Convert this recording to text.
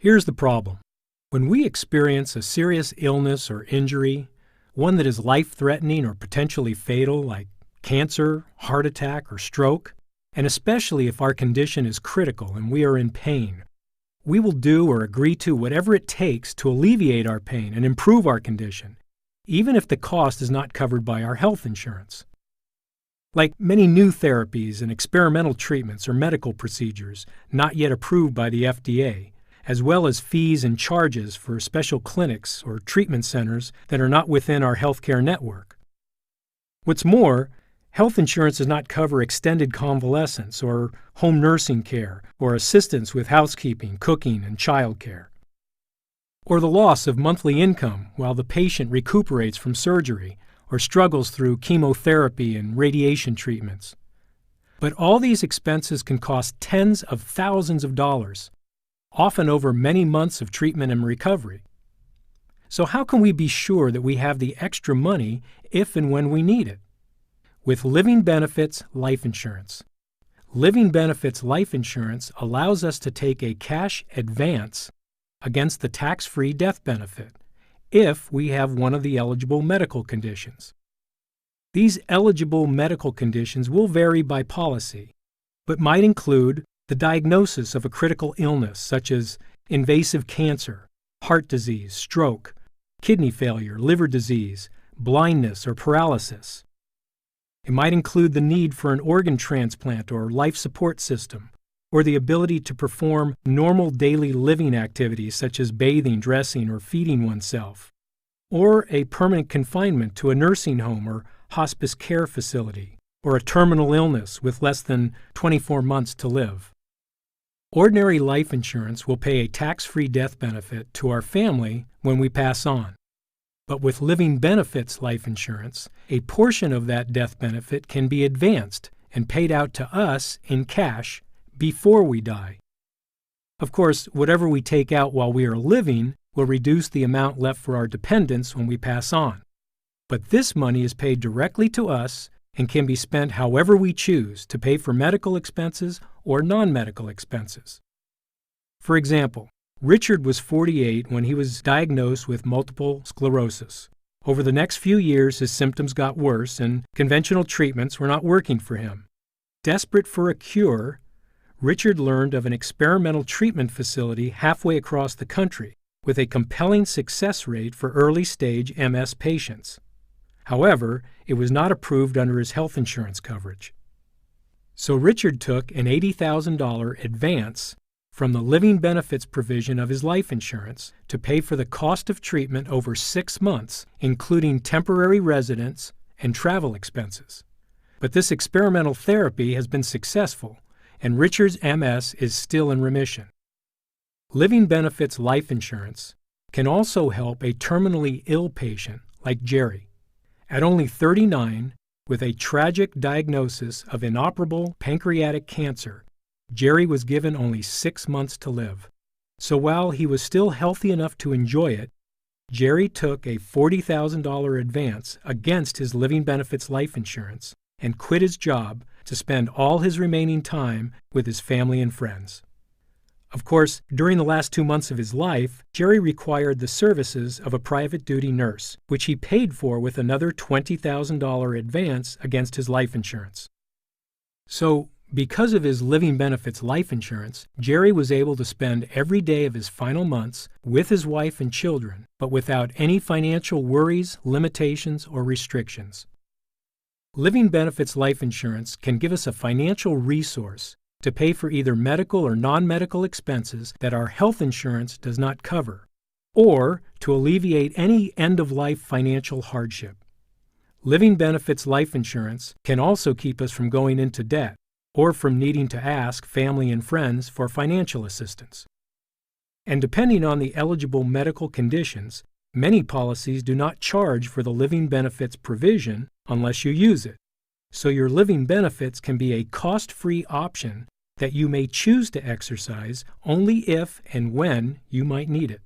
Here's the problem. When we experience a serious illness or injury, one that is life-threatening or potentially fatal, like cancer, heart attack, or stroke, and especially if our condition is critical and we are in pain, we will do or agree to whatever it takes to alleviate our pain and improve our condition, even if the cost is not covered by our health insurance. Like many new therapies and experimental treatments or medical procedures not yet approved by the FDA, as well as fees and charges for special clinics or treatment centers that are not within our healthcare network. What's more, health insurance does not cover extended convalescence or home nursing care or assistance with housekeeping, cooking, and childcare, or the loss of monthly income while the patient recuperates from surgery or struggles through chemotherapy and radiation treatments. But all these expenses can cost tens of thousands of dollars, often over many months of treatment and recovery. So how can we be sure that we have the extra money if and when we need it? With Living Benefits Life Insurance. Living Benefits Life Insurance allows us to take a cash advance against the tax-free death benefit if we have one of the eligible medical conditions. These eligible medical conditions will vary by policy, but might include the diagnosis of a critical illness such as invasive cancer, heart disease, stroke, kidney failure, liver disease, blindness, or paralysis. It might include the need for an organ transplant or life support system, or the ability to perform normal daily living activities such as bathing, dressing, or feeding oneself, or a permanent confinement to a nursing home or hospice care facility, or a terminal illness with less than 24 months to live. Ordinary life insurance will pay a tax-free death benefit to our family when we pass on. But with Living Benefits Life Insurance, a portion of that death benefit can be advanced and paid out to us in cash before we die. Of course, whatever we take out while we are living will reduce the amount left for our dependents when we pass on. But this money is paid directly to us and can be spent however we choose to pay for medical expenses or non-medical expenses. For example, Richard was 48 when he was diagnosed with multiple sclerosis. Over the next few years, his symptoms got worse and conventional treatments were not working for him. Desperate for a cure, Richard learned of an experimental treatment facility halfway across the country with a compelling success rate for early-stage MS patients. However, it was not approved under his health insurance coverage. So Richard took an $80,000 advance from the living benefits provision of his life insurance to pay for the cost of treatment over 6 months, including temporary residence and travel expenses. But this experimental therapy has been successful, and Richard's MS is still in remission. Living Benefits Life Insurance can also help a terminally ill patient like Jerry. At only 39, with a tragic diagnosis of inoperable pancreatic cancer, Jerry was given only 6 months to live. So while he was still healthy enough to enjoy it, Jerry took a $40,000 advance against his Living Benefits Life Insurance and quit his job to spend all his remaining time with his family and friends. Of course, during the last 2 months of his life, Jerry required the services of a private duty nurse, which he paid for with another $20,000 advance against his life insurance. So, because of his Living Benefits Life Insurance, Jerry was able to spend every day of his final months with his wife and children, but without any financial worries, limitations, or restrictions. Living Benefits Life Insurance can give us a financial resource to pay for either medical or non-medical expenses that our health insurance does not cover, or to alleviate any end-of-life financial hardship. Living Benefits Life Insurance can also keep us from going into debt or from needing to ask family and friends for financial assistance. And depending on the eligible medical conditions, many policies do not charge for the living benefits provision unless you use it. So your living benefits can be a cost-free option that you may choose to exercise only if and when you might need it.